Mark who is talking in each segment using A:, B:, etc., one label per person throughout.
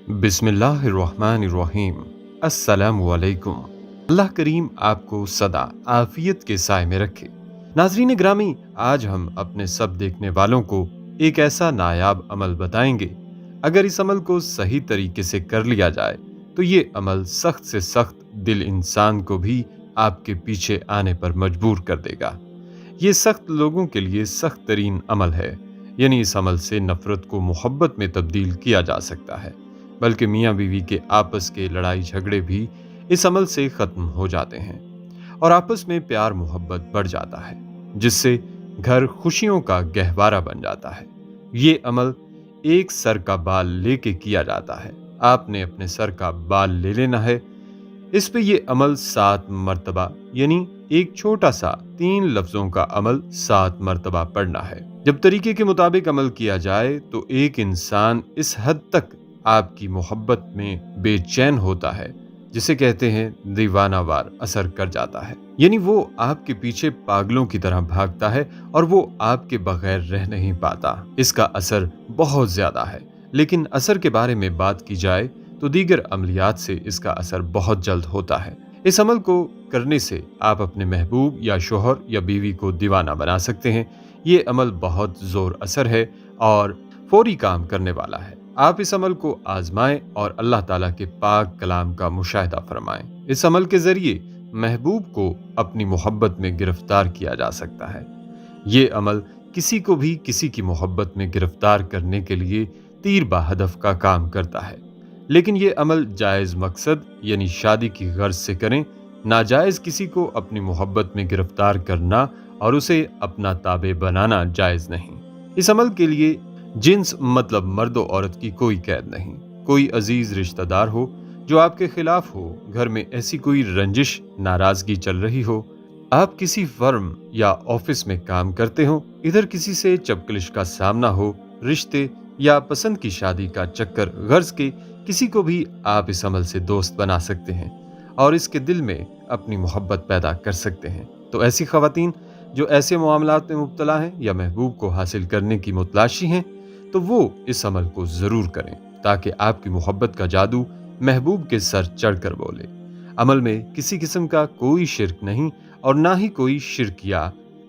A: बिस्मिल्लाहिर्रहमानिर्रहीम। अस्सलामु अलैकुम। अल्लाह करीम आपको सदा आफियत के साए में रखे। नाज़रीन ग्रामी, आज हम अपने सब देखने वालों को एक ऐसा नायाब अमल बताएंगे। अगर इस अमल को सही तरीके से कर लिया जाए तो ये अमल सख्त से सख्त दिल इंसान को भी आपके पीछे आने पर मजबूर कर देगा। ये सख्त लोगों के लिए सख्त तरीन अमल है, यानी इस अमल से नफरत को मोहब्बत में तब्दील किया जा सकता है, बल्कि मियाँ बीवी के आपस के लड़ाई झगड़े भी इस अमल से खत्म हो जाते हैं और आपस में प्यार मोहब्बत बढ़ जाता है, जिससे घर खुशियों का गहवारा बन जाता है। ये अमल एक सर का बाल लेके किया जाता है। आपने अपने सर का बाल ले लेना है। इस पे ये अमल 7 मर्तबा, यानी एक छोटा सा 3 लफ्जों का अमल 7 मर्तबा पढ़ना है। जब तरीके के मुताबिक अमल किया जाए तो एक इंसान इस हद तक आपकी मोहब्बत में बेचैन होता है, जिसे कहते हैं दीवानावार असर कर जाता है। यानी वो आपके पीछे पागलों की तरह भागता है और वो आपके बगैर रह नहीं पाता। इसका असर बहुत ज्यादा है, लेकिन असर के बारे में बात की जाए तो दीगर अमलियात से इसका असर बहुत जल्द होता है। इस अमल को करने से आप अपने महबूब या शोहर या बीवी को दीवाना बना सकते हैं। ये अमल बहुत जोर असर है और फौरी काम करने वाला है। आप इस अमल को आजमाएं और अल्लाह ताला के पाक कलाम का मुशाहिदा फरमाएं। इस अमल के जरिए महबूब को अपनी मोहब्बत में गिरफ्तार किया जा सकता है। ये अमल किसी को भी किसी की मोहब्बत में गिरफ्तार करने के लिए तीर बाहदफ का काम करता है, लेकिन ये अमल जायज़ मकसद यानी शादी की गर्ज से करें। नाजायज़ किसी को अपनी मोहब्बत में गिरफ्तार करना और उसे अपना ताबे बनाना जायज़ नहीं। इस अमल के लिए जिन्स मतलब मर्द और औरत की कोई कैद नहीं। कोई अजीज रिश्तेदार हो जो आपके खिलाफ हो, घर में ऐसी कोई रंजिश नाराजगी चल रही हो, आप किसी फर्म या ऑफिस में काम करते हो, इधर किसी से चपकलिश का सामना हो, रिश्ते या पसंद की शादी का चक्कर, गर्ज के किसी को भी आप इस अमल से दोस्त बना सकते हैं और इसके दिल में अपनी मोहब्बत पैदा कर सकते हैं। तो ऐसी खवातीन जो ऐसे मामलात में मुब्तला हैं या महबूब को हासिल करने की मुतलाशी हैं, तो वो इस अमल को जरूर करें ताकि आपकी मोहब्बत का जादू महबूब के सर चढ़कर बोले। अमल में किसी किस्म का कोई शिर्क नहीं और ना ही कोई शिर्क या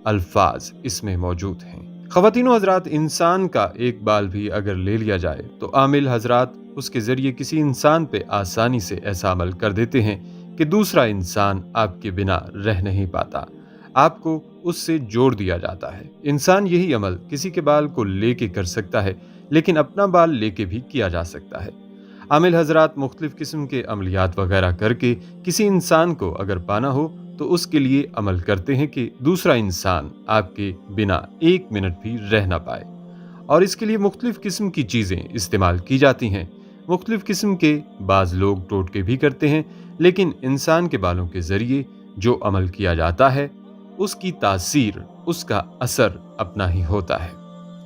A: अल्फाज इसमें मौजूद हैं। ख़वातीनो हजरात, इंसान का एक बाल भी अगर ले लिया जाए तो आमिल हजरात उसके जरिए किसी इंसान पे आसानी से ऐसा अमल कर देते हैं कि दूसरा इंसान आपके बिना रह नहीं पाता, आपको उससे जोड़ दिया जाता है। इंसान यही अमल किसी के बाल को लेके कर सकता है, लेकिन अपना बाल लेके भी किया जा सकता है। आमिल हजरात मुख्तलिफ किस्म के अमलियात वगैरह करके किसी इंसान को अगर पाना हो तो उसके लिए अमल करते हैं कि दूसरा इंसान आपके बिना 1 मिनट भी रह ना पाए, और इसके लिए मुख्तलिफ किस्म की चीज़ें इस्तेमाल की जाती हैं। मुख्तलिफ किस्म के बाज़ लोग टोटके भी करते हैं, लेकिन इंसान के बालों के ज़रिए जो अमल किया जाता है उसकी तासीर, उसका असर अपना ही होता है।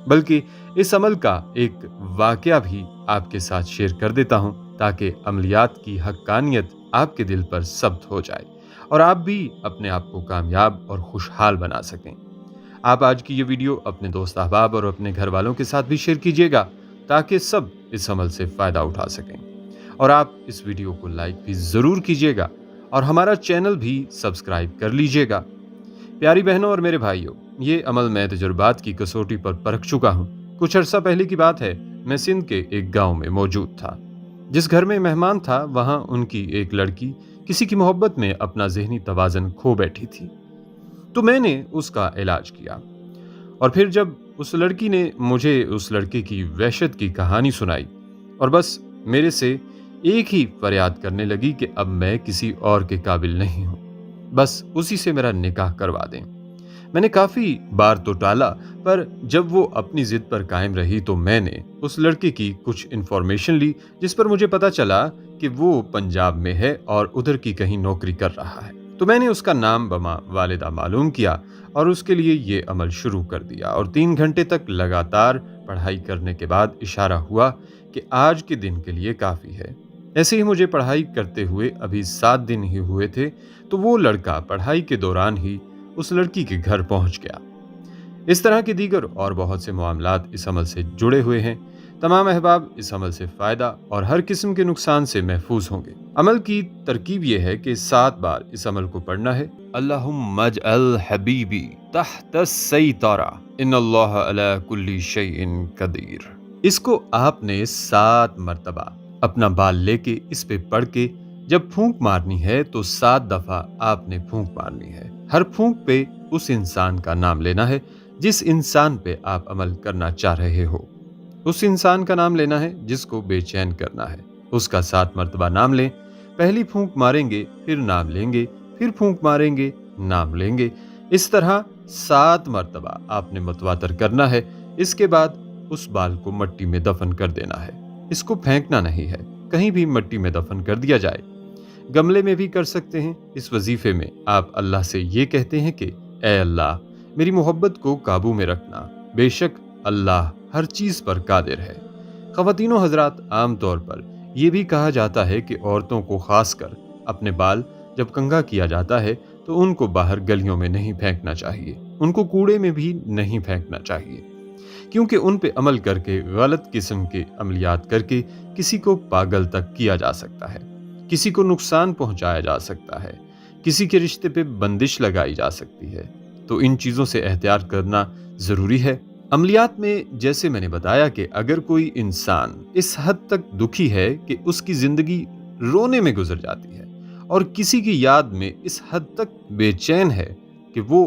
A: बल्कि इस अमल का एक वाकया भी आपके साथ शेयर कर देता हूं ताकि अमलियात की हक्कानियत आपके दिल पर सब्त हो जाए और आप भी अपने आप को कामयाब और खुशहाल बना सकें। आप आज की ये वीडियो अपने दोस्त अहबाब और अपने घर वालों के साथ भी शेयर कीजिएगा ताकि सब इस अमल से फ़ायदा उठा सकें। और आप इस वीडियो को लाइक भी ज़रूर कीजिएगा और हमारा चैनल भी सब्सक्राइब कर लीजिएगा। प्यारी बहनों और मेरे भाइयों, ये अमल मैं तजुर्बात की कसौटी पर परख चुका हूँ। कुछ अरसा पहले की बात है, मैं सिंध के एक गांव में मौजूद था। जिस घर में मेहमान था वहाँ उनकी एक लड़की किसी की मोहब्बत में अपना जहनी तवाज़न खो बैठी थी। तो मैंने उसका इलाज किया और फिर जब उस लड़की ने मुझे उस लड़के की वहशत की कहानी सुनाई और बस मेरे से एक ही फरियाद करने लगी कि अब मैं किसी और के काबिल नहीं हूँ, बस उसी से मेरा निकाह करवा दें। मैंने काफ़ी बार तो टाला, पर जब वो अपनी ज़िद पर कायम रही तो मैंने उस लड़के की कुछ इन्फॉर्मेशन ली, जिस पर मुझे पता चला कि वो पंजाब में है और उधर की कहीं नौकरी कर रहा है। तो मैंने उसका नाम बमा वालिदा मालूम किया और उसके लिए ये अमल शुरू कर दिया और 3 घंटे तक लगातार पढ़ाई करने के बाद इशारा हुआ कि आज के दिन के लिए काफ़ी है। ऐसे ही मुझे पढ़ाई करते हुए अभी 7 दिन ही हुए थे तो वो लड़का पढ़ाई के दौरान ही उस लड़की के घर पहुंच गया। इस तरह के दीगर और बहुत से मामलात इस अमल से जुड़े हुए हैं। तमाम अहबाब इस अमल से फ़ायदा और हर किस्म के नुकसान से महफूज होंगे। अमल की तरकीब ये है कि 7 बार इस अमल को पढ़ना है। अल्लाहुम्मा अजअल हबीबी तहतस सैतारा इन्नल्लाह अला कुल्ली शैइन कदीर। इसको आपने 7 मरतबा अपना बाल लेके इस पे पढ़ के जब फूंक मारनी है तो 7 दफा आपने फूंक मारनी है। हर फूंक पे उस इंसान का नाम लेना है जिस इंसान पे आप अमल करना चाह रहे हो। उस इंसान का नाम लेना है जिसको बेचैन करना है। उसका 7 मरतबा नाम लें। पहली फूंक मारेंगे, फिर नाम लेंगे, फिर फूंक मारेंगे, नाम लेंगे। इस तरह 7 मरतबा आपने मतवातर करना है। इसके बाद उस बाल को मिट्टी में दफन कर देना है। इसको फेंकना नहीं है, कहीं भी मिट्टी में दफन कर दिया जाए। गमले में भी कर सकते हैं। इस वजीफे में आप अल्लाह से ये कहते हैं कि ए अल्लाह, मेरी मोहब्बत को काबू में रखना, बेशक अल्लाह हर चीज़ पर कादिर है। ख़वातीनो हजरात, आम तौर पर यह भी कहा जाता है कि औरतों को खासकर अपने बाल जब कंघा किया जाता है तो उनको बाहर गलियों में नहीं फेंकना चाहिए, उनको कूड़े में भी नहीं फेंकना चाहिए, क्योंकि उन पे अमल करके गलत किस्म के अमलियात करके किसी को पागल तक किया जा सकता है, किसी को नुकसान पहुंचाया जा सकता है, किसी के रिश्ते पे बंदिश लगाई जा सकती है। तो इन चीज़ों से एहतियात करना ज़रूरी है। अमलियात में जैसे मैंने बताया कि अगर कोई इंसान इस हद तक दुखी है कि उसकी ज़िंदगी रोने में गुजर जाती है और किसी की याद में इस हद तक बेचैन है कि वो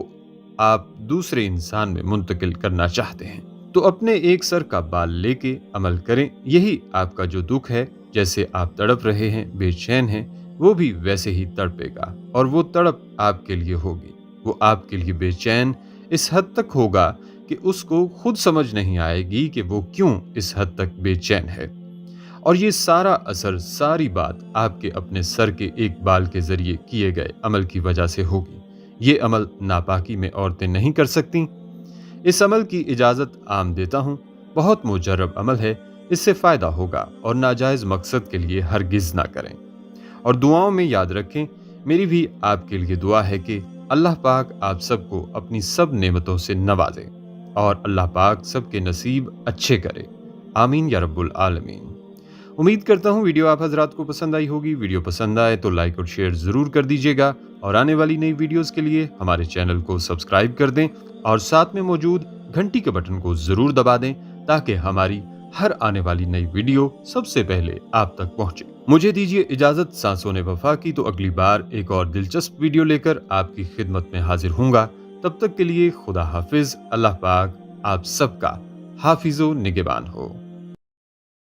A: आप दूसरे इंसान में मुंतकिल करना चाहते हैं, तो अपने एक सर का बाल लेके अमल करें। यही आपका जो दुख है, जैसे आप तड़प रहे हैं, बेचैन हैं, वो भी वैसे ही तड़पेगा और वो तड़प आपके लिए होगी। वो आपके लिए बेचैन इस हद तक होगा कि उसको खुद समझ नहीं आएगी कि वो क्यों इस हद तक बेचैन है। और ये सारा असर, सारी बात आपके अपने सर के एक बाल के जरिए किए गए अमल की वजह से होगी। ये अमल नापाकी में औरतें नहीं कर सकती। इस अमल की इजाज़त आम देता हूँ। बहुत मुजर्रब अमल है, इससे फ़ायदा होगा और नाजायज़ मकसद के लिए हरगिज़ ना करें। और दुआओं में याद रखें, मेरी भी आपके लिए दुआ है कि अल्लाह पाक आप सबको अपनी सब नेमतों से नवाजे और अल्लाह पाक सबके नसीब अच्छे करे। आमीन या रब्बुल आलमीन। उम्मीद करता हूँ वीडियो आप हजरात को पसंद आई होगी। वीडियो पसंद आए तो लाइक और शेयर ज़रूर कर दीजिएगा और आने वाली नई वीडियोस के लिए हमारे चैनल को सब्सक्राइब कर दें और साथ में मौजूद घंटी के बटन को ज़रूर दबा दें ताकि हमारी हर आने वाली नई वीडियो सबसे पहले आप तक पहुंचे। मुझे दीजिए इजाज़त सांसों ने वफा की। तो अगली बार एक और दिलचस्प वीडियो लेकर आपकी खिदमत में हाजिर हूँगा। तब तक के लिए खुदा हाफिज। अल्लाह पाक आप सबका हाफिज़ो निगहबान हो।